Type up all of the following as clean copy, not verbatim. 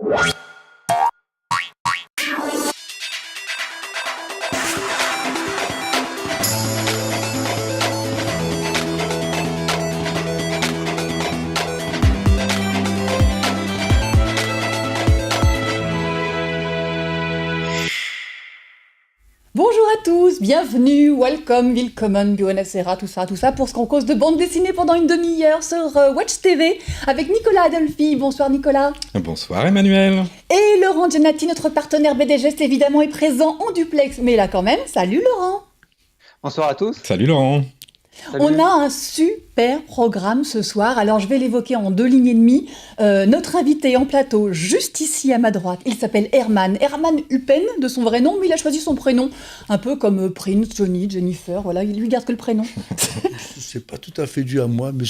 Bonjour à tous, bienvenue, welcome, willkommen, buonasera, tout ça, pour ce qu'on cause de bande dessinée pendant une demi-heure sur Watch TV avec Nicolas Adolphi. Bonsoir Nicolas. Bonsoir Emmanuel. Et Laurent Giannati, notre partenaire BD Geste évidemment, est présent en duplex, mais là quand même, salut Laurent. Bonsoir à tous. Salut Laurent. Salut. On a un super programme ce soir, alors je vais l'évoquer en 2 lignes et demie. Notre invité en plateau, juste ici à ma droite, il s'appelle Herman Huppen, de son vrai nom, mais il a choisi son prénom, un peu comme Prince, Johnny, Jennifer, voilà, il lui garde que le prénom. C'est pas tout à fait dû à moi, mais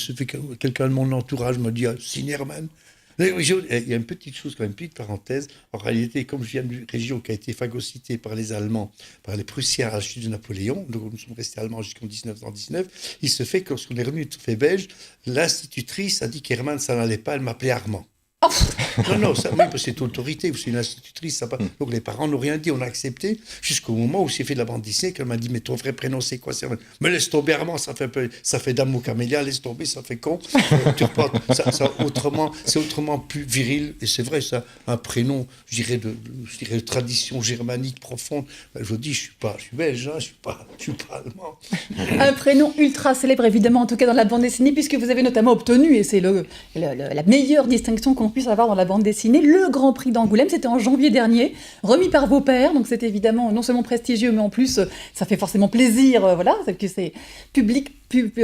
quelqu'un de mon entourage m'a dit « Signe Herman ». Il y a une petite chose, quand même, une petite parenthèse. En réalité, comme je viens d'une région qui a été phagocytée par les Allemands, par les Prussiens à la chute de Napoléon, donc nous sommes restés allemands jusqu'en 1919, il se fait que lorsqu'on est revenu tout fait belge, l'institutrice a dit qu'Herman, ça n'allait pas, elle m'appelait Armand. Oh. Non, ça, oui, parce que c'est autorité, c'est une institutrice. Ça, donc les parents n'ont rien dit, on a accepté, jusqu'au moment où j'ai fait de la bande dessinée, qu'elle m'a dit, mais ton vrai prénom c'est quoi? Mais laisse tomber Armand, ça fait Dame au camélia, laisse tomber, ça fait con. C'est autrement plus viril, et c'est vrai, ça, un prénom, je dirais de tradition germanique profonde. Je vous dis, je suis belge, hein, je suis pas allemand. Un prénom ultra célèbre, évidemment, en tout cas dans la bande dessinée, puisque vous avez notamment obtenu, et c'est la meilleure distinction qu'on puisse avoir dans la bande dessinée, le Grand Prix d'Angoulême. C'était en janvier dernier, remis par vos pairs, donc c'est évidemment non seulement prestigieux, mais en plus, ça fait forcément plaisir, voilà, que c'est public,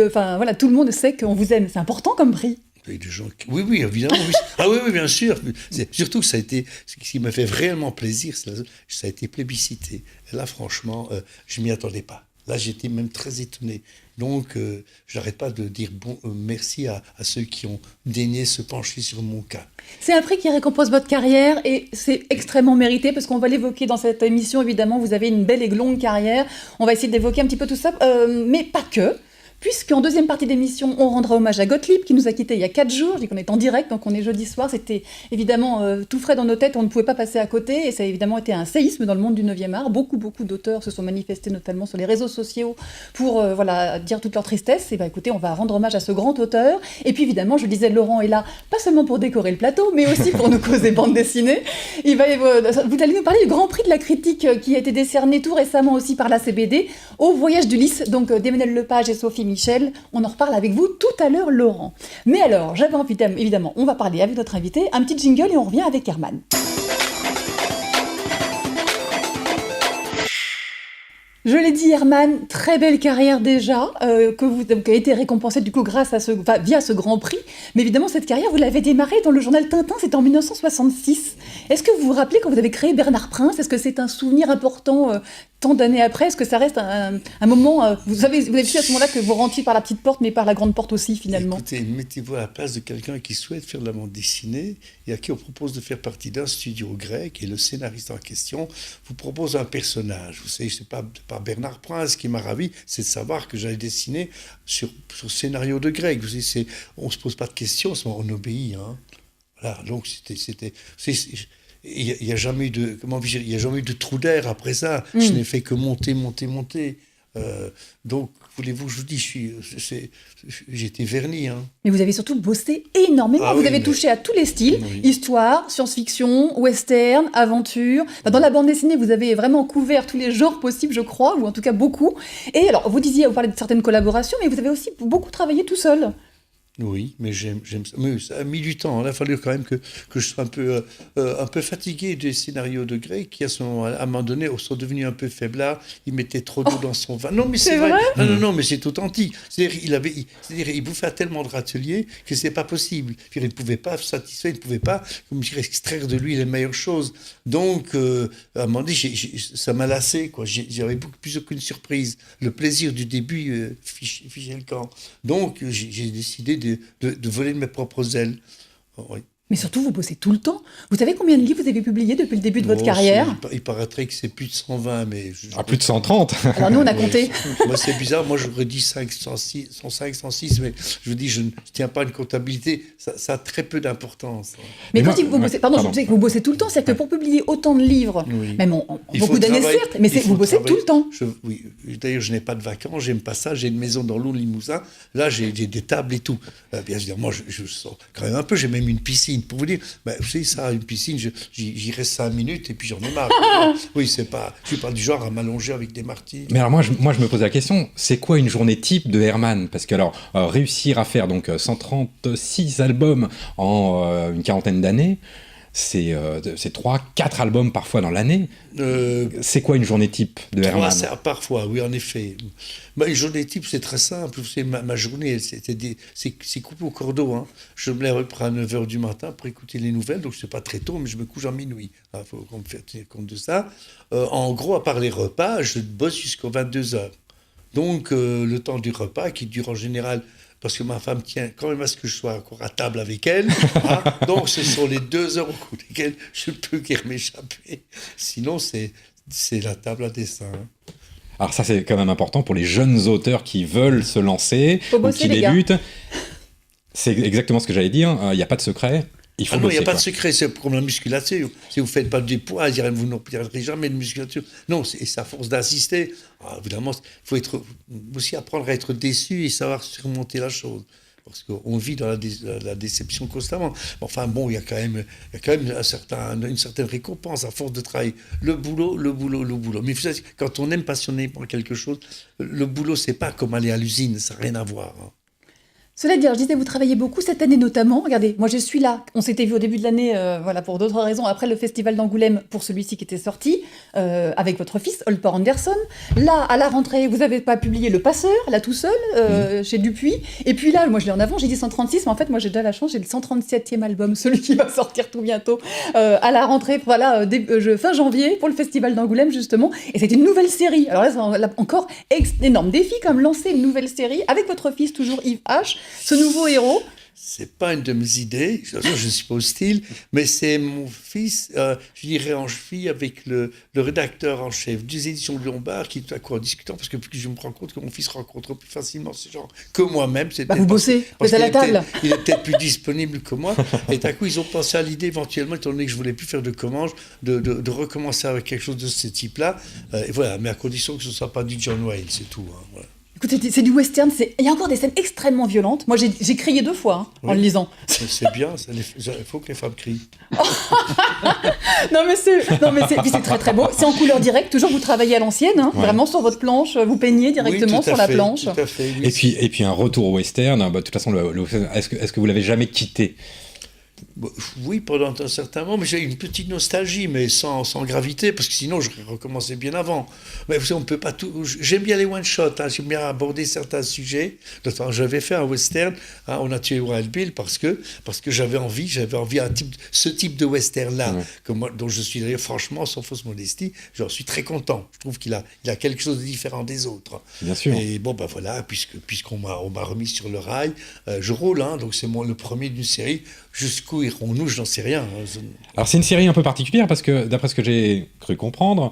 enfin voilà, tout le monde sait qu'on vous aime. C'est important comme prix. Oui, évidemment. Oui. Ah oui, bien sûr. Surtout que ce qui m'a fait réellement plaisir, ça a été plébiscité. Et là, franchement, je m'y attendais pas. Là, j'étais même très étonné. Donc, je n'arrête pas de dire merci à ceux qui ont daigné se pencher sur mon cas. C'est un prix qui récompense votre carrière et c'est extrêmement mérité parce qu'on va l'évoquer dans cette émission. Évidemment, vous avez une belle et longue carrière. On va essayer d'évoquer un petit peu tout ça, mais pas que. Puisqu'en deuxième partie d'émission, on rendra hommage à Gottlieb, qui nous a quittés il y a 4 jours. Je dis qu'on est en direct, donc on est jeudi soir. C'était évidemment tout frais dans nos têtes, on ne pouvait pas passer à côté. Et ça a évidemment été un séisme dans le monde du 9e art. Beaucoup d'auteurs se sont manifestés, notamment sur les réseaux sociaux, pour dire toute leur tristesse. Et écoutez, on va rendre hommage à ce grand auteur. Et puis évidemment, je le disais, Laurent est là, pas seulement pour décorer le plateau, mais aussi pour nous causer bande dessinée. Vous allez nous parler du Grand Prix de la critique qui a été décerné tout récemment aussi par la CBD au Voyage d'Ulysse, donc d'Emmanuel Lepage et Sophie Michel. On en reparle avec vous tout à l'heure, Laurent. Mais alors, j'avais envie, évidemment, on va parler avec notre invité, un petit jingle et on revient avec Herman. Je l'ai dit, Herman, très belle carrière déjà, qui a été récompensée du coup via ce Grand Prix. Mais évidemment, cette carrière, vous l'avez démarrée dans le journal Tintin, c'était en 1966. Est-ce que vous vous rappelez quand vous avez créé Bernard Prince? Est-ce que c'est un souvenir important tant d'années après? Est-ce que ça reste un moment... vous avez su à ce moment-là que vous rentriez par la petite porte, mais par la grande porte aussi, finalement? Écoutez, mettez-vous à la place de quelqu'un qui souhaite faire de la bande dessinée et à qui on propose de faire partie d'un studio grec, et le scénariste en question vous propose un personnage. Vous savez, c'est pas Bernard Prince. Ce qui m'a ravi, c'est de savoir que j'allais dessiner sur scénario de grec. Vous savez, on ne se pose pas de questions, on obéit. Hein. Voilà, donc il n'y a jamais eu de trou d'air après ça. Je n'ai fait que monter. Donc, voulez-vous que je vous dise, j'étais verni. Hein. Mais vous avez surtout bossé énormément. Vous avez touché à tous les styles, histoire, science-fiction, western, aventure. Dans la bande dessinée, vous avez vraiment couvert tous les genres possibles, je crois, ou en tout cas beaucoup. Et alors, vous parlez de certaines collaborations, mais vous avez aussi beaucoup travaillé tout seul. Oui, mais j'aime ça. Mais ça a mis du temps. Il a fallu quand même que je sois un peu fatigué des scénarios de grec qui, à un moment donné, sont devenus un peu faiblards. Il mettait trop d'eau dans son vin. Non, mais c'est vrai. Non, mais c'est authentique. C'est-à-dire, il bouffait tellement de râteliers que c'est pas possible. Il ne pouvait pas satisfaire, il ne pouvait pas, comme je dirais, extraire de lui les meilleures choses. Donc, à un moment donné, ça m'a lassé, quoi. J'avais beaucoup plus aucune surprise. Le plaisir du début fichait le camp. Donc, j'ai décidé de voler de mes propres ailes. Oui. Mais surtout, vous bossez tout le temps. Vous savez combien de livres vous avez publiés depuis le début de votre Bon, carrière? il paraîtrait que c'est plus de 120, mais... Plus de 130. Alors nous, on a Ouais, compté. moi, c'est bizarre. Moi, j'aurais dit 105, 106, mais je vous dis, je ne tiens pas une comptabilité. Ça a très peu d'importance. Mais Mais quand moi- vous bossez, pardon, je sais que vous bossez tout le temps, c'est-à-dire que pour publier autant de livres, Oui. même en Il faut beaucoup d'années travailler- certes, mais il faut vous bossez travailler. tout le temps. Oui. D'ailleurs, je n'ai pas de vacances, j'aime pas ça. J'ai une maison dans l'Aube, Limousin. Là, j'ai des tables et tout. Bien évidemment, je sors quand même un peu. J'ai même une piscine. Pour vous dire, vous savez ça, une piscine, j'y reste 5 minutes et puis j'en ai marre. Oui, je suis pas du genre à m'allonger avec des martinis. Mais alors moi, je me pose la question, c'est quoi une journée type de Herman? Parce que alors, réussir à faire donc 136 albums en une quarantaine d'années, c'est 3-4 albums parfois dans l'année. C'est quoi une journée type de Herman? Parfois, oui, en effet. Une journée type, c'est très simple. Vous savez, ma journée, c'est coupé au cordeau. Hein. Je me lève à 9h du matin pour écouter les nouvelles, donc c'est pas très tôt, mais je me couche à minuit. Il faut qu'on me fasse tenir compte de ça. En gros, à part les repas, je bosse jusqu'aux 22h. Donc, le temps du repas, qui dure en général... Parce que ma femme tient quand même à ce que je sois encore à table avec elle. Hein. Donc, ce sont les 2 heures au cours desquelles je ne peux guère m'échapper. Sinon, c'est la table à dessin. Hein. Alors ça, c'est quand même important pour les jeunes auteurs qui veulent se lancer Faut ou bosser, qui les gars. débutent. C'est exactement ce que j'allais dire. Il n'y a pas de secret. Il faut Ah non, il bosser, n'y a pas quoi. de secret, c'est comme la musculature. Si vous ne faites pas du poids, vous n'obtiendrez jamais de musculature. Non, c'est à force d'insister. Évidemment, il faut aussi apprendre à être déçu et savoir surmonter la chose. Parce qu'on vit dans la déception constamment. Enfin bon, il y a quand même une certaine récompense à force de travailler. Le boulot. Mais vous savez, quand on aime passionnément quelque chose, le boulot, c'est pas comme aller à l'usine, ça n'a rien à voir. Hein. Cela dit, alors, je disais, vous travaillez beaucoup cette année notamment. Regardez, moi je suis là. On s'était vu au début de l'année, voilà, pour d'autres raisons. Après le festival d'Angoulême, pour celui-ci qui était sorti, avec votre fils, Olper Anderson. Là, à la rentrée, vous n'avez pas publié Le Passeur, là tout seul, chez Dupuis. Et puis là, moi je l'ai en avant, j'ai dit 136, mais en fait, moi j'ai déjà la chance, j'ai le 137e album, celui qui va sortir tout bientôt, à la rentrée, voilà, fin janvier, pour le festival d'Angoulême, justement. Et c'est une nouvelle série. Alors là, encore, énorme défi, comme lancer une nouvelle série avec votre fils, toujours Yves H. Ce nouveau héros. C'est pas une de mes idées, je ne suis pas hostile, mais c'est mon fils, je dirais en cheville avec le rédacteur en chef des éditions de Lombard, qui tout à coup en discutant, parce que je me rends compte que mon fils rencontre plus facilement ces gens que moi-même. Vous bossez, vous êtes à la table. Il est peut-être plus disponible que moi, et tout à coup ils ont pensé à l'idée éventuellement, étant donné que je voulais plus faire de commandes, de recommencer avec quelque chose de ce type-là, et voilà, mais à condition que ce ne soit pas du John Wayne, c'est tout. Hein, voilà. Écoutez, c'est du western, il y a encore des scènes extrêmement violentes. Moi, j'ai crié 2 fois en le lisant. C'est bien, il faut que les femmes crient. Non, mais c'est très très beau. C'est en couleur directe. Toujours, vous travaillez à l'ancienne, hein, vraiment sur votre planche. Vous peignez directement oui, sur la planche. Tout à fait, oui. Et puis un retour au western. De toute façon, est-ce que vous l'avez jamais quitté? Oui, pendant un certain moment, mais j'ai une petite nostalgie, mais sans gravité, parce que sinon j'aurais recommencé bien avant. Mais vous savez, on peut pas tout. J'aime bien les one-shots, hein, j'aime bien aborder certains sujets. J'avais fait un western, hein, On a tué Wild Bill, parce que j'avais envie ce type de western-là, dont je suis d'ailleurs, franchement, sans fausse modestie, j'en suis très content. Je trouve qu'il a quelque chose de différent des autres. Bien sûr. Et bon, ben voilà, puisqu'on m'a remis sur le rail, je roule, hein, donc c'est le premier d'une série. Jusqu'où irons-nous, je n'en sais rien. Alors c'est une série un peu particulière parce que, d'après ce que j'ai cru comprendre,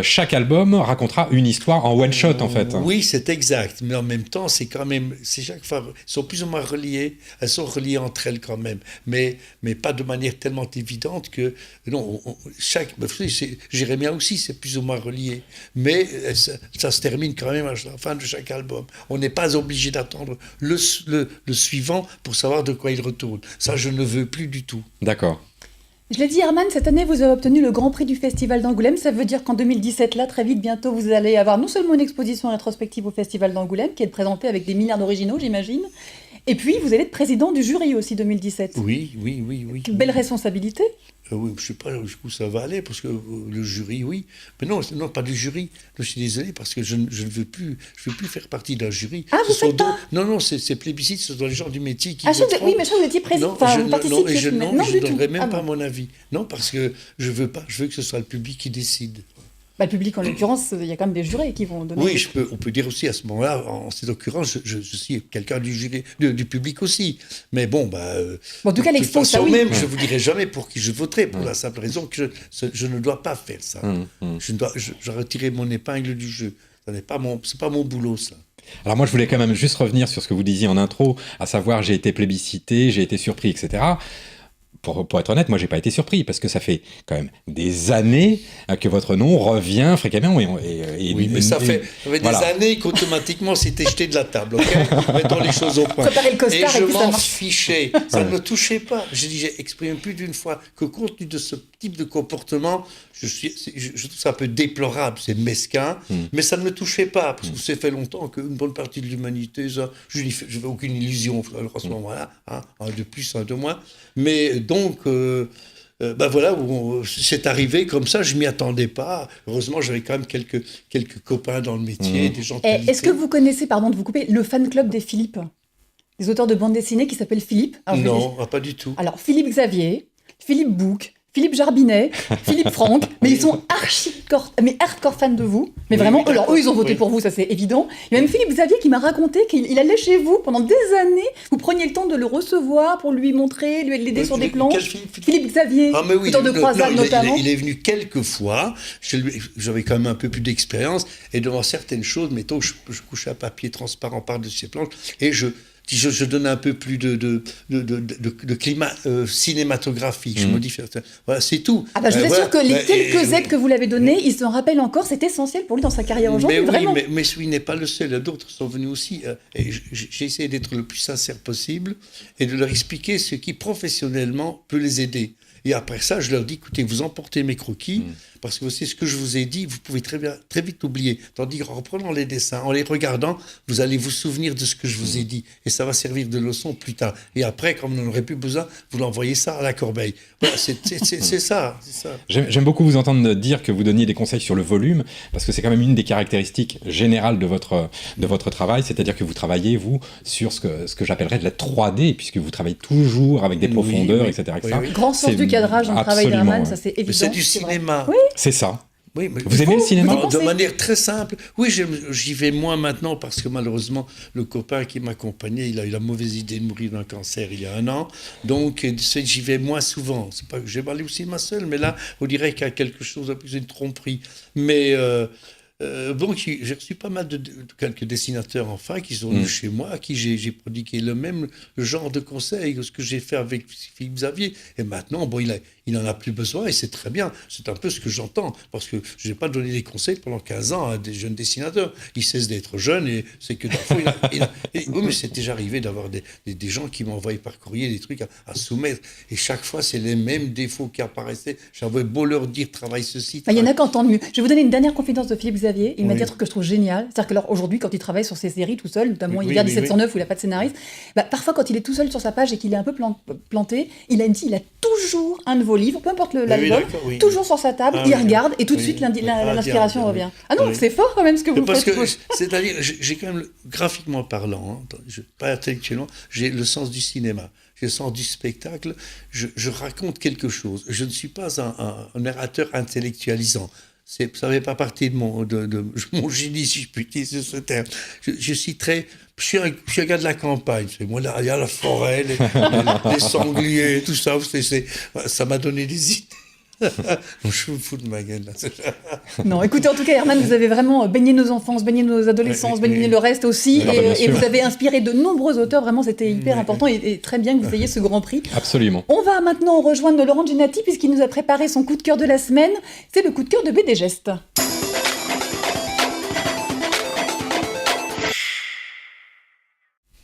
chaque album racontera une histoire en one shot en fait. Oui, c'est exact, mais en même temps, c'est chaque fois, elles sont plus ou moins reliées, elles sont reliées entre elles quand même, mais pas de manière tellement évidente que, non, vous savez, Jérémia aussi, c'est plus ou moins relié, mais ça se termine quand même à la fin de chaque album. On n'est pas obligé d'attendre le suivant pour savoir de quoi il retourne. Ça, je ne veux plus du tout. D'accord. Je l'ai dit, Herman, cette année, vous avez obtenu le Grand Prix du Festival d'Angoulême. Ça veut dire qu'en 2017, là, très vite, bientôt, vous allez avoir non seulement une exposition rétrospective au Festival d'Angoulême, qui est présentée avec des milliards d'originaux, j'imagine, et puis vous allez être président du jury aussi 2017. Oui. Belle responsabilité. Oui, je ne sais pas jusqu'où ça va aller, parce que le jury, oui. Mais non, pas du jury. Je suis désolé, parce que je ne veux plus faire partie d'un jury. Ah, vous faites pas ? Non, c'est plébiscite, ce sont les gens du métier qui voteront. Oui, mais je crois que vous étiez président. Enfin, vous participez. Je ne du tout. donnerai même pas mon avis. Non, parce que je veux pas. Je veux que ce soit le public qui décide. Bah, le public, en l'occurrence, il y a quand même des jurés qui vont donner... Oui, on peut dire aussi à ce moment-là, en cette occurrence, je suis quelqu'un du jury, du public aussi. Mais bon, Bon, en tout cas, de toute l'expo, ça façon oui. même, je ne vous dirai jamais pour qui je voterai, pour la simple raison que je ne dois pas faire ça. Je retirerai mon épingle du jeu. C'est pas mon boulot, ça. Alors moi, je voulais quand même juste revenir sur ce que vous disiez en intro, à savoir j'ai été plébiscité, j'ai été surpris, etc. Pour être honnête, moi, j'ai pas été surpris parce que ça fait quand même des années que votre nom revient fréquemment. Oui, mais ça fait des années qu'automatiquement c'était jeté de la table. Ok, mettons les choses au point. Préparer le costard et je puis ça m'en marche. fichais. Ça ne me touchait pas. J'ai exprimé plus d'une fois que compte tenu de ce type de comportement, je trouve ça un peu déplorable, c'est mesquin, mais ça ne me touchait pas parce que ça fait longtemps qu'une bonne partie de l'humanité, ça, je n'avais aucune illusion à ce moment-là, un de plus, un de moins. Mais donc, voilà, c'est arrivé comme ça, je m'y attendais pas. Heureusement, j'avais quand même quelques copains dans le métier, des gens. Est-ce que vous connaissez, pardon de vous couper, le fan club des Philippe, des auteurs de bande dessinée qui s'appellent Philippe? Alors, non, pas du tout. Alors, Philippe Xavier, Philippe Bouc, Philippe Jarbinet, Philippe Franck, mais ils sont hardcore fans de vous. Mais Oui, vraiment, oui, alors eux, ils ont voté pour vous, ça c'est évident. Il y a même Philippe Xavier qui m'a raconté qu'il allait chez vous pendant des années. Vous preniez le temps de le recevoir pour lui montrer, l'aider sur des planches. Quel Philippe Xavier, mais oui, auteur de croisade notamment. Il est venu quelques fois. J'avais quand même un peu plus d'expérience. Et devant certaines choses, mettons, je couchais un papier transparent par-dessus ces planches et je donne un peu plus de climat cinématographique. Je modifie. Voilà, c'est tout. Ah bah je vous assure que les quelques aides que vous l'avez données, il s'en rappelle encore, c'est essentiel pour lui dans sa carrière aujourd'hui, vraiment. Mais celui n'est pas le seul, d'autres sont venus aussi. Et j'ai essayé d'être le plus sincère possible et de leur expliquer ce qui professionnellement peut les aider. Et après ça, je leur dis, écoutez, vous emportez mes croquis, parce que c'est ce que je vous ai dit, vous pouvez très vite oublier. Tandis qu'en reprenant les dessins, en les regardant, vous allez vous souvenir de ce que je vous ai dit. Et ça va servir de leçon plus tard. Et après, quand vous n'en aurez plus besoin, vous l'envoyez ça à la corbeille. Voilà, c'est ça. J'aime beaucoup vous entendre dire que vous donniez des conseils sur le volume, parce que c'est quand même une des caractéristiques générales de votre travail, c'est-à-dire que vous travaillez, vous, sur ce que j'appellerais de la 3D, puisque vous travaillez toujours avec des profondeurs, etc. Grand sens du cadrage dans le travail d'Herman, ça c'est évident. Mais c'est du cinéma. Oui. C'est ça. Oui, mais vous aimez le cinéma? De manière très simple. Oui, j'y vais moins maintenant parce que malheureusement, le copain qui m'accompagnait, il a eu la mauvaise idée de mourir d'un cancer il y a 1 an. Donc, j'y vais moins souvent. C'est pas que j'ai allé au cinéma seul, mais là, on dirait qu'il y a quelque chose de plus une tromperie. Mais j'ai reçu pas mal de quelques dessinateurs enfin qui sont venus chez moi, à qui j'ai prodigué le genre de conseils que ce que j'ai fait avec Philippe Xavier. Et maintenant, il n'en a plus besoin et c'est très bien. C'est un peu ce que j'entends parce que je n'ai pas donné des conseils pendant 15 ans à des jeunes dessinateurs. Ils cessent d'être jeunes et c'est que parfois, oui, mais c'est déjà arrivé d'avoir des gens qui m'envoyaient par courrier des trucs à soumettre et chaque fois, c'est les mêmes défauts qui apparaissaient. J'avais beau leur dire travaille ceci. Il y en a qui entendent mieux. Je vais vous donner une dernière confidence de Philippe Xavier. Il m'a dit un truc que je trouve génial. C'est-à-dire qu'aujourd'hui, quand il travaille sur ses séries tout seul, notamment Hiver 1709 où il n'a pas de scénariste, parfois quand il est tout seul sur sa page et qu'il est un peu planté, il a toujours un de vos livres, peu importe l'album, toujours sur sa table, il regarde et tout de suite l'inspiration revient. Ah non, c'est fort quand même ce que vous faites. C'est-à-dire, j'ai quand même, graphiquement parlant, pas intellectuellement, j'ai le sens du cinéma. J'ai le sens du spectacle. Je raconte quelque chose. Je ne suis pas un narrateur intellectualisant. Ça ne fait pas partie de mon génie, si je puis utiliser ce terme. Je suis un gars de la campagne. Moi, là, il y a la forêt, les sangliers, tout ça. Ça m'a donné des idées. Je me fous de ma gueule, là. Non, écoutez, en tout cas, Herman, vous avez vraiment baigné nos enfances, baigné nos adolescences, baigné le reste aussi. Et vous avez inspiré de nombreux auteurs. Vraiment, c'était hyper important et très bien que vous ayez ce grand prix. Absolument. On va maintenant rejoindre Laurent Giannati puisqu'il nous a préparé son coup de cœur de la semaine. C'est le coup de cœur de BD Geste.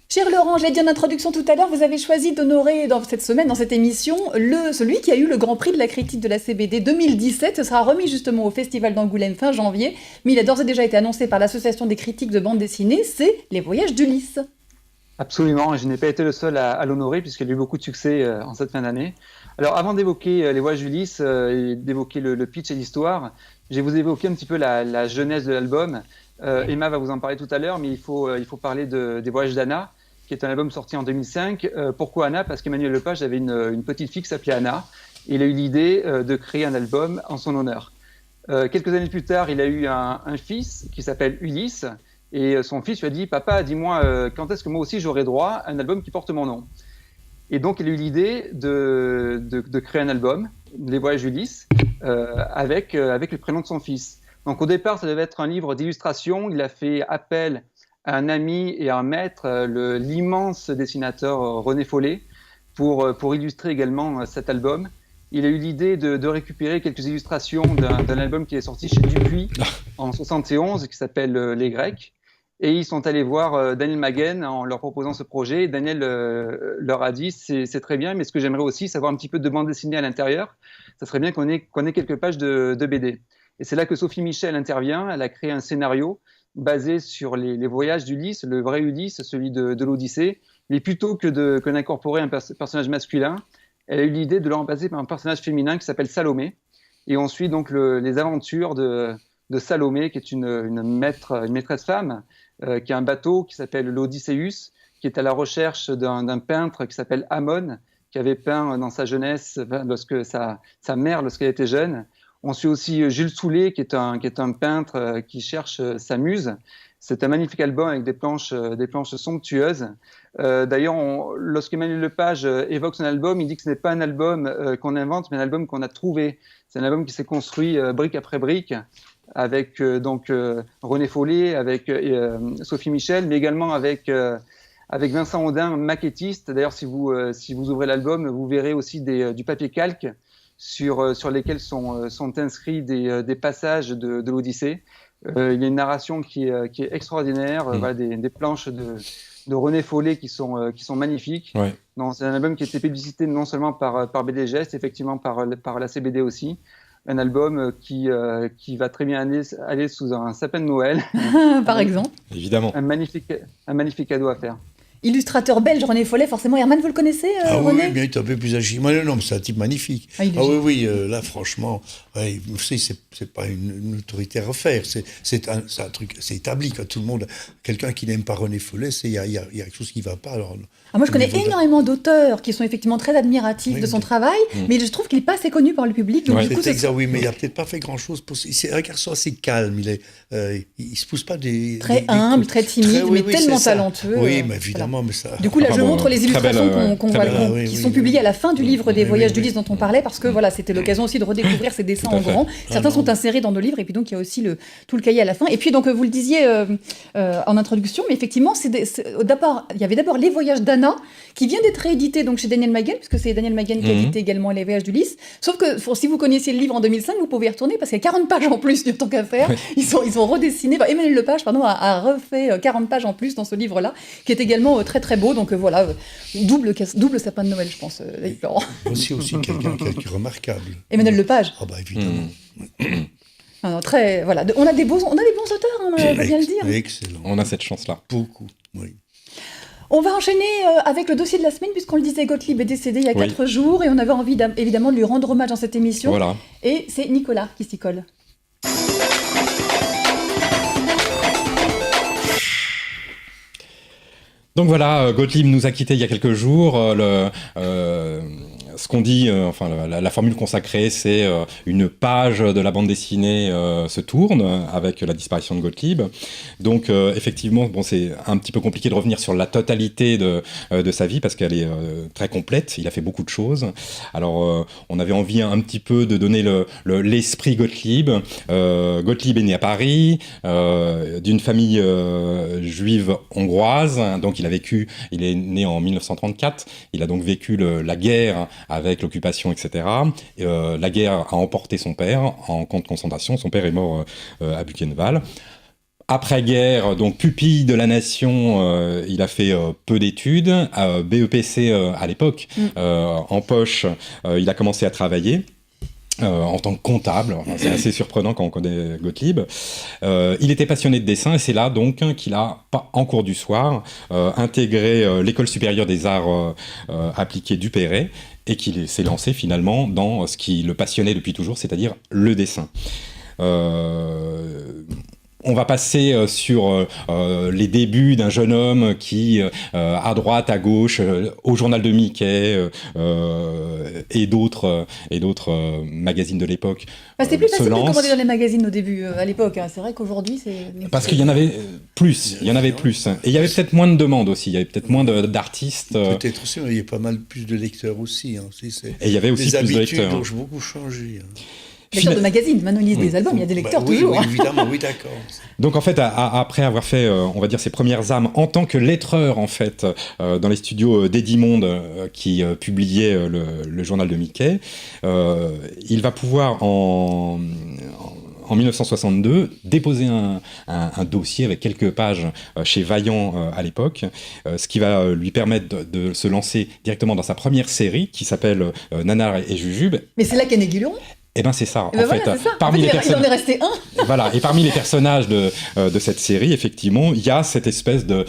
Cher Laurent, je l'ai dit en introduction tout à l'heure, vous avez choisi d'honorer dans cette semaine, dans cette émission, celui qui a eu le Grand Prix de la critique de la CBD 2017. Ce sera remis justement au Festival d'Angoulême fin janvier, mais il a d'ores et déjà été annoncé par l'Association des critiques de bande dessinée, c'est Les Voyages d'Ulysse. Absolument, et je n'ai pas été le seul à l'honorer puisqu'il a eu beaucoup de succès en cette fin d'année. Alors avant d'évoquer Les Voyages d'Ulysse et d'évoquer le pitch et l'histoire, je vais vous évoquer un petit peu la genèse de l'album. Emma va vous en parler tout à l'heure, mais il faut parler des Voyages d'Anna, qui est un album sorti en 2005. Pourquoi Anna? Parce qu'Emmanuel Lepage avait une petite fille qui s'appelait Anna, et il a eu l'idée de créer un album en son honneur. Quelques années plus tard, il a eu un fils qui s'appelle Ulysse. Et son fils lui a dit, papa, dis-moi, quand est-ce que moi aussi j'aurai droit à un album qui porte mon nom? Et donc, il a eu l'idée de créer un album, Les Voyages d'Ulysse, avec le prénom de son fils. Donc, au départ, ça devait être un livre d'illustration. Il a fait appel à un ami et à un maître, l'immense dessinateur René Follet, pour illustrer également cet album. Il a eu l'idée de récupérer quelques illustrations d'un album qui est sorti chez Dupuis en 71, qui s'appelle Les Grecs. Et ils sont allés voir Daniel Maguen en leur proposant ce projet. Et Daniel leur a dit, c'est très bien, mais ce que j'aimerais aussi, c'est avoir un petit peu de bande dessinée à l'intérieur. Ça serait bien qu'on ait quelques pages de BD. Et c'est là que Sophie Michel intervient. Elle a créé un scénario basé sur les voyages d'Ulysse, le vrai Ulysse, celui de l'Odyssée. Mais plutôt que d'incorporer un personnage masculin, elle a eu l'idée de le remplacer par un personnage féminin qui s'appelle Salomé. Et on suit donc les aventures de Salomé, qui est une maîtresse femme, qui a un bateau qui s'appelle l'Odysseus, qui est à la recherche d'un peintre qui s'appelle Amon, qui avait peint dans sa jeunesse, lorsque sa mère, lorsqu'elle était jeune. On suit aussi Jules Soulet, qui est un peintre qui cherche sa muse. C'est un magnifique album avec des planches somptueuses. D'ailleurs, lorsqu'Emmanuel Lepage évoque son album, il dit que ce n'est pas un album qu'on invente, mais un album qu'on a trouvé. C'est un album qui s'est construit brique après brique, avec René Follet, avec Sophie Michel, mais également avec Vincent Audin, maquettiste. D'ailleurs, si vous ouvrez l'album, vous verrez aussi du papier calque sur lesquels sont inscrits des passages de l'Odyssée. Il y a une narration qui est extraordinaire, voilà, des planches de René Follet qui sont magnifiques. Ouais. C'est un album qui a été publicité non seulement par BD Geste, effectivement par la CBD aussi. Un album qui va très bien aller sous un sapin de Noël. Par exemple. Évidemment. Un magnifique cadeau à faire. Illustrateur belge, René Follet, forcément. Herman, vous le connaissez, René? Oui, bien, il est un peu plus agile. Non, mais c'est un type magnifique. Oui, là, franchement, vous savez, c'est pas une autorité à refaire. C'est un truc, c'est établi. Quand tout le monde, quelqu'un qui n'aime pas René Follet, il y a quelque chose qui ne va pas. Alors, moi, je connais énormément d'auteurs qui sont effectivement très admiratifs de son travail, mais je trouve qu'il n'est pas assez connu par le public. Donc, du coup, oui, mais il n'a peut-être pas fait grand-chose. C'est un garçon assez calme. Il ne se pousse pas des... Très humble, très timide, mais tellement talentueux. Oui, mais évidemment. Voilà. Mais ça... Du coup, là, je montre les illustrations qui sont publiées à la fin du livre des Voyages d'Ulysse dont on parlait, parce que voilà, c'était l'occasion aussi de redécouvrir ces dessins en grand. Certains sont insérés dans le livre, et puis donc il y a aussi tout le cahier à la fin. Et puis donc, vous le disiez en introduction, mais effectivement, il y avait d'abord Les Voyages d'Anna, qui vient d'être réédité donc chez Daniel Maguen, puisque c'est Daniel Maguen qui a édité également Les Voyages d'Ulysse. Sauf que si vous connaissiez le livre en 2005, vous pouvez y retourner, parce qu'il y a 40 pages en plus du temps qu'à faire. Ils ont redessiné, Emmanuel Lepage, a refait 40 pages en plus dans ce livre-là, qui est également très très beau. Donc voilà, double sapin de Noël, je pense. Aussi quelqu'un qui est remarquable. Emmanuel Lepage. Ah bah évidemment. Alors, voilà. On a des bons auteurs, on va bien le dire. Excellent. On a cette chance-là. Beaucoup, oui. On va enchaîner avec le dossier de la semaine, puisqu'on le disait, Gottlieb est décédé il y a 4 jours, et on avait envie évidemment de lui rendre hommage dans cette émission. Voilà. Et c'est Nicolas qui s'y colle. Donc voilà, Gottlieb nous a quittés il y a quelques jours. Ce qu'on dit, la formule consacrée, c'est une page de la bande dessinée se tourne avec la disparition de Gottlieb. Donc effectivement, c'est un petit peu compliqué de revenir sur la totalité de sa vie parce qu'elle est très complète. Il a fait beaucoup de choses. Alors on avait envie un petit peu de donner l'esprit Gottlieb. Gottlieb est né à Paris, d'une famille juive hongroise. Donc il est né en 1934. Il a donc vécu la guerre avec l'occupation, etc. La guerre a emporté son père en camp de concentration. Son père est mort à Buchenwald. Après-guerre, donc pupille de la nation, il a fait peu d'études. BEPC à l'époque, en poche, il a commencé à travailler. En tant que comptable, c'est assez surprenant quand on connaît Gottlieb. Il était passionné de dessin et c'est là donc qu'il a, en cours du soir, intégré l'école supérieure des arts appliqués du Perret et qu'il s'est lancé finalement dans ce qui le passionnait depuis toujours, c'est-à-dire le dessin. On va passer sur les débuts d'un jeune homme qui, à droite, à gauche, au journal de Mickey et d'autres magazines de l'époque. C'était plus se facile de lance. commander dans les magazines au début, à l'époque. Hein. C'est vrai qu'aujourd'hui, c'est... Parce qu'il y en avait plus, il y en avait plus. Et il y avait peut-être moins de demandes aussi, il y avait peut-être moins d'artistes. Peut-être aussi, mais il y a pas mal plus de lecteurs aussi. Hein. Et il y avait aussi les plus de habitudes lecteurs. ont beaucoup changé. Hein. Lecteurs de magazines, maintenant ils lisent des albums, il y a des lecteurs oui, toujours. Oui, évidemment, oui, d'accord. Donc en fait, après avoir fait, on va dire, ses premières armes en tant que lettreur en fait dans les studios d'Edimonde qui publiait le journal de Mickey, il va pouvoir en 1962 déposer un dossier avec quelques pages chez Vaillant à l'époque, ce qui va lui permettre de se lancer directement dans sa première série qui s'appelle Nanar et Jujube. Mais c'est là qu'est né Guy Luron. Eh ben c'est ça. Et ben en voilà, fait, c'est ça. parmi les il en personnes. est resté un. Voilà, et parmi les personnages de cette série, effectivement, il y a cette espèce de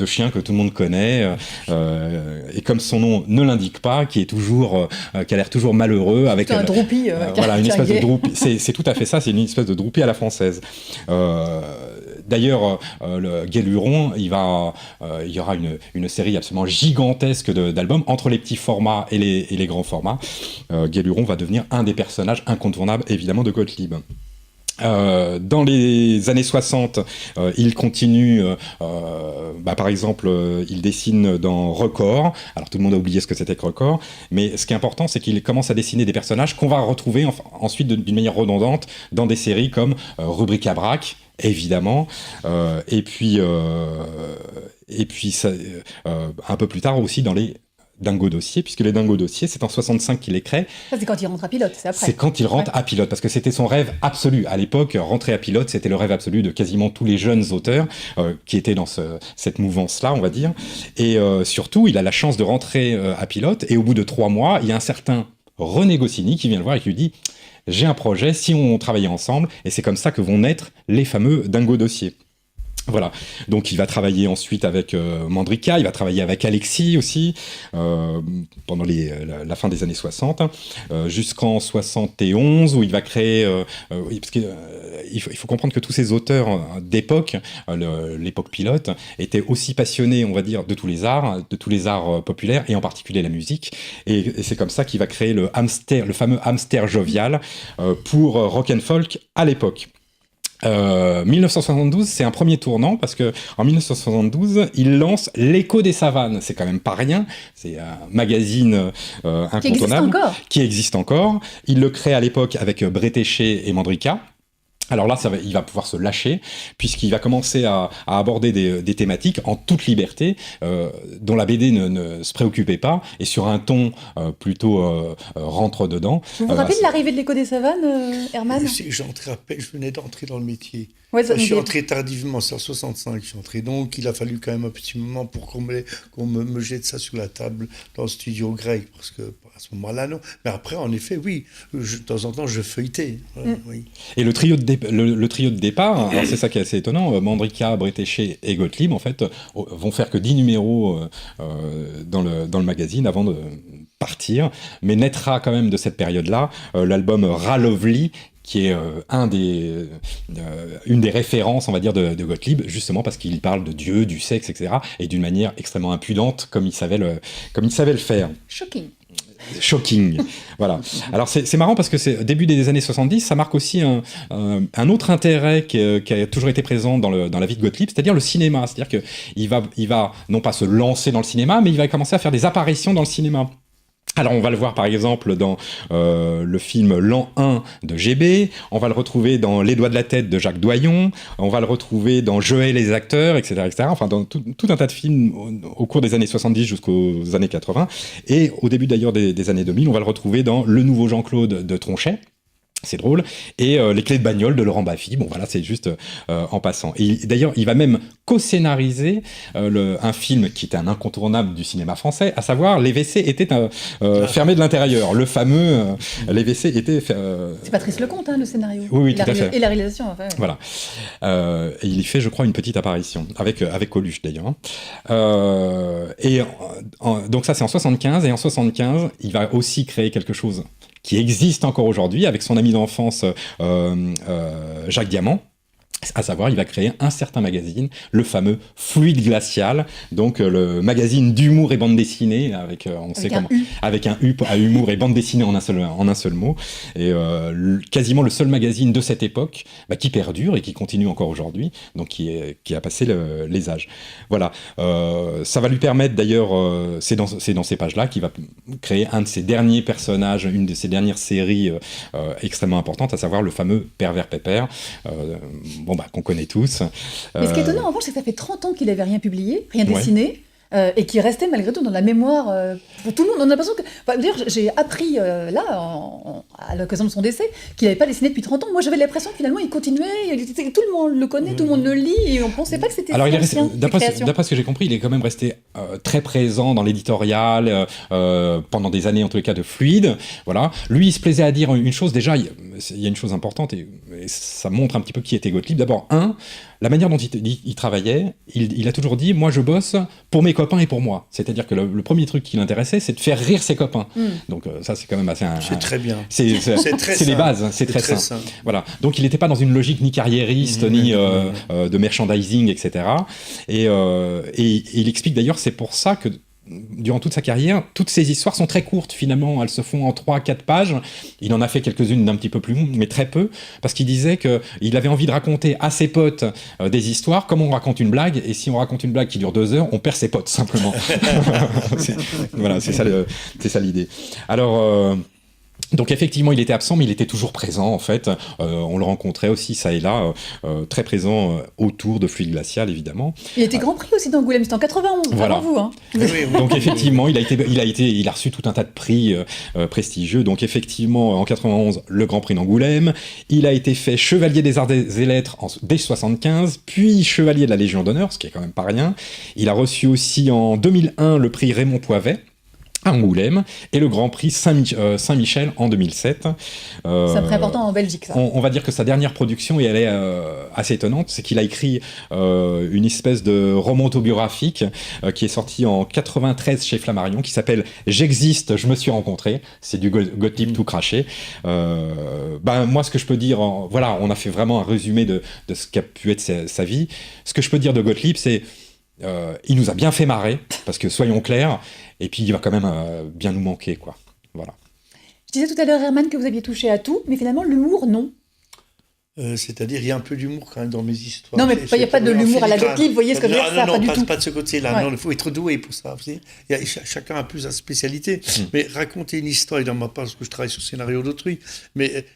chien que tout le monde connaît, et comme son nom ne l'indique pas, qui a l'air toujours malheureux, avec C'est un droupi. voilà, une espèce de droupi. C'est tout à fait ça, c'est une espèce de droupi à la française. D'ailleurs, le Guy Luron, il y aura une série absolument gigantesque d'albums entre les petits formats et les grands formats. Guy Luron va devenir un des personnages incontournables, évidemment, de Gottlieb. Dans les années 60, il continue, par exemple, il dessine dans Record. Alors tout le monde a oublié ce que c'était que Record, mais ce qui est important, c'est qu'il commence à dessiner des personnages qu'on va retrouver ensuite d'une manière redondante dans des séries comme Rubrique à Braque, évidemment, et puis ça, un peu plus tard aussi dans les Dingo Dossier, puisque les Dingo Dossier, c'est en 65 qu'il les crée. Ça, c'est quand il rentre à Pilote, c'est après. C'est quand il rentre à Pilote, parce que c'était son rêve absolu. À l'époque, rentrer à Pilote, c'était le rêve absolu de quasiment tous les jeunes auteurs qui étaient dans cette mouvance-là, on va dire. Et surtout, il a la chance de rentrer à Pilote, et au bout de 3 mois, il y a un certain René Goscinny qui vient le voir et qui lui dit « J'ai un projet, si on travaillait ensemble », et c'est comme ça que vont naître les fameux Dingo Dossier. Voilà, donc il va travailler ensuite avec Mandrika, il va travailler avec Alexis aussi, pendant la fin des années 60, jusqu'en 71, où il va créer... parce que, il faut comprendre que tous ces auteurs d'époque, l'époque Pilote, étaient aussi passionnés, on va dire, de tous les arts populaires, et en particulier la musique, et c'est comme ça qu'il va créer le fameux hamster jovial pour rock and folk à l'époque. 1972, c'est un premier tournant parce que en 1972, il lance L'Écho des Savanes. C'est quand même pas rien. C'est un magazine incontournable qui existe encore. Il le crée à l'époque avec Bretéché et Mandrika. Alors là, il va pouvoir se lâcher, puisqu'il va commencer à aborder des thématiques en toute liberté, dont la BD ne se préoccupait pas, et sur un ton plutôt rentre-dedans. Vous vous rappelez de l'arrivée de l'Écho des Savanes, Herman ? J'entrais à peine, je venais d'entrer dans le métier. Ouais, je suis entré tardivement, c'est en 65 je suis entré, donc il a fallu quand même un petit moment pour qu'on me jette ça sur la table dans le studio grec, parce que à ce moment-là, non. Mais après, en effet, oui, de temps en temps, je feuilletais. Oui. Et le trio de départ, alors c'est ça qui est assez étonnant, Mandrika, Bretéché et Gottlieb, en fait, vont faire que 10 numéros dans le magazine avant de partir, mais naîtra quand même de cette période-là l'album Ralovli, qui est une des références, on va dire, de Gottlieb, justement parce qu'il parle de Dieu, du sexe, etc., et d'une manière extrêmement impudente, comme il savait le faire. Shocking, voilà. Alors c'est marrant parce que c'est début des années 70, ça marque aussi un autre intérêt qui a toujours été présent dans la vie de Gottlieb, c'est-à-dire le cinéma. C'est-à-dire qu'il va non pas se lancer dans le cinéma, mais il va commencer à faire des apparitions dans le cinéma. Alors on va le voir par exemple dans le film L'An 1 de GB, on va le retrouver dans Les Doigts de la Tête de Jacques Doyon, on va le retrouver dans Je hais les acteurs, etc., etc. Enfin dans tout un tas de films au cours des années 70 jusqu'aux années 80. Et au début d'ailleurs des années 2000, on va le retrouver dans Le Nouveau Jean-Claude de Tronchet. C'est drôle. Et Les Clés de bagnole de Laurent Baffy. Bon, voilà, c'est juste en passant. Et d'ailleurs, il va même co-scénariser un film qui était un incontournable du cinéma français, à savoir Les WC étaient fermés de l'intérieur. Le fameux Les WC étaient... C'est Patrice Lecomte, le scénario. Oui, tout à fait. Et la réalisation, enfin. Ouais. Voilà. Et il y fait, je crois, une petite apparition, avec Coluche, d'ailleurs. Donc ça, c'est en 75. Et en 75, il va aussi créer quelque chose qui existe encore aujourd'hui avec son ami d'enfance Jacques Diamant. À savoir, il va créer un certain magazine, le fameux Fluide Glacial, donc le magazine d'humour et bande dessinée, avec un U à humour et bande dessinée en un seul mot, et quasiment le seul magazine de cette époque qui perdure et qui continue encore aujourd'hui, donc qui a passé les âges. Voilà, ça va lui permettre d'ailleurs, c'est dans ces pages-là qu'il va créer un de ses derniers personnages, une de ses dernières séries extrêmement importantes, à savoir le fameux Pervers Pépère. Qu'on connaît tous. Mais ce qui est étonnant, en revanche, c'est que ça fait 30 ans qu'il n'avait rien publié, rien dessiné, et qui restait malgré tout dans la mémoire pour tout le monde. On a l'impression que... d'ailleurs, j'ai appris à l'occasion de son décès qu'il n'avait pas dessiné depuis 30 ans. Moi, j'avais l'impression que finalement, il continuait, tout le monde le connaît, tout le monde le lit, et on ne pensait pas que c'était d'après ce que j'ai compris, il est quand même resté très présent dans l'éditorial pendant des années, en tous les cas, de Fluide. Voilà. Lui, il se plaisait à dire une chose. Déjà, il y a une chose importante, et ça montre un petit peu qui était Gottlieb. D'abord, la manière dont il travaillait, il a toujours dit « Moi, je bosse pour mes copains et pour moi ». C'est-à-dire que le premier truc qui l'intéressait, c'est de faire rire ses copains. Donc ça, c'est quand même assez... C'est très bien. C'est les bases, c'est très simple. Voilà. Donc il n'était pas dans une logique ni carriériste, ni de merchandising, etc. Et il explique d'ailleurs, c'est pour ça que durant toute sa carrière, toutes ces histoires sont très courtes finalement, elles se font en 3-4 pages. Il en a fait quelques-unes d'un petit peu plus longues, mais très peu, parce qu'il disait qu'il avait envie de raconter à ses potes des histoires comme on raconte une blague, et si on raconte une blague qui dure 2 heures, on perd ses potes simplement. C'est ça l'idée. Alors... donc effectivement, il était absent, mais il était toujours présent en fait. On le rencontrait aussi ça et là, très présent autour de Fluide Glacial évidemment. Il était Grand Prix aussi d'Angoulême, c'était en 91. Voilà. Avant vous, hein. Donc effectivement, il a reçu tout un tas de prix prestigieux. Donc effectivement, en 91, le Grand Prix d'Angoulême. Il a été fait chevalier des Arts et Lettres dès 75, puis chevalier de la Légion d'honneur, ce qui est quand même pas rien. Il a reçu aussi en 2001 le prix Raymond Poivet à Angoulême, et le Grand Prix Saint-Michel en 2007. C'est très important en Belgique, ça. On va dire que sa dernière production, et elle est assez étonnante, c'est qu'il a écrit une espèce de roman autobiographique qui est sorti en 93 chez Flammarion, qui s'appelle « J'existe, je me suis rencontré ». C'est du Gottlieb tout craché. Moi, ce que je peux dire, on a fait vraiment un résumé de ce qu'a pu être sa vie. Ce que je peux dire de Gottlieb, c'est il nous a bien fait marrer, parce que soyons clairs, et puis il va quand même bien nous manquer, quoi. Voilà. Je disais tout à l'heure, Herman, que vous aviez touché à tout, mais finalement, l'humour, non. C'est-à-dire, il y a un peu d'humour quand même dans mes histoires. Non, mais il n'y a pas de l'humour à la Gottlieb, vous voyez ce que je veux dire, ça, non, pas du tout. Pas de ce côté-là. Ouais. Non, il faut être doué pour ça. Chacun a plus sa spécialité. Mais raconter une histoire, évidemment pas parce que je travaille sur le scénario d'autrui, mais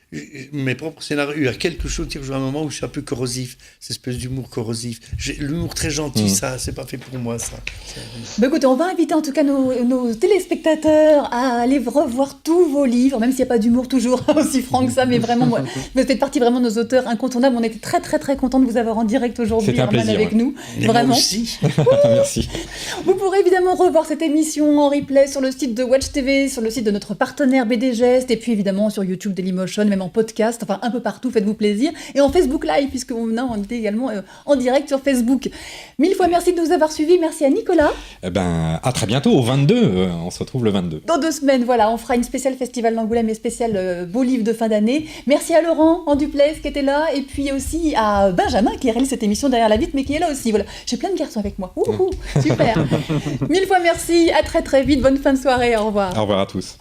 mes propres scénarios, il y a quelque chose qui rejoint un moment où je suis un peu corrosif, cette espèce d'humour corrosif. L'humour très gentil, ça, c'est pas fait pour moi, ça. Écoutez, on va inviter en tout cas nos téléspectateurs à aller revoir tous vos livres, même s'il n'y a pas d'humour toujours aussi franc que ça, mais vraiment, vous faites partie vraiment de nos auteurs incontournables. On était très très très contents de vous avoir en direct aujourd'hui, Herman, avec nous. Et vraiment. Moi aussi. Merci. Vous pourrez évidemment revoir cette émission en replay sur le site de Watch TV, sur le site de notre partenaire BD Gest, et puis évidemment sur YouTube, Dailymotion, même en podcast, enfin un peu partout, faites-vous plaisir. Et en Facebook Live, puisque on était également en direct sur Facebook. 1000 fois merci de nous avoir suivis. Merci à Nicolas. À très bientôt, au 22. On se retrouve le 22. Dans 2 semaines, voilà, on fera une spéciale Festival d'Angoulême et spéciale beau livre de fin d'année. Merci à Laurent en duplex qui était là, et puis aussi à Benjamin qui réalise cette émission derrière la vitre, mais qui est là aussi. Voilà, j'ai plein de garçons avec moi. Super. 1000 fois merci, à très très vite, bonne fin de soirée, au revoir. Au revoir à tous.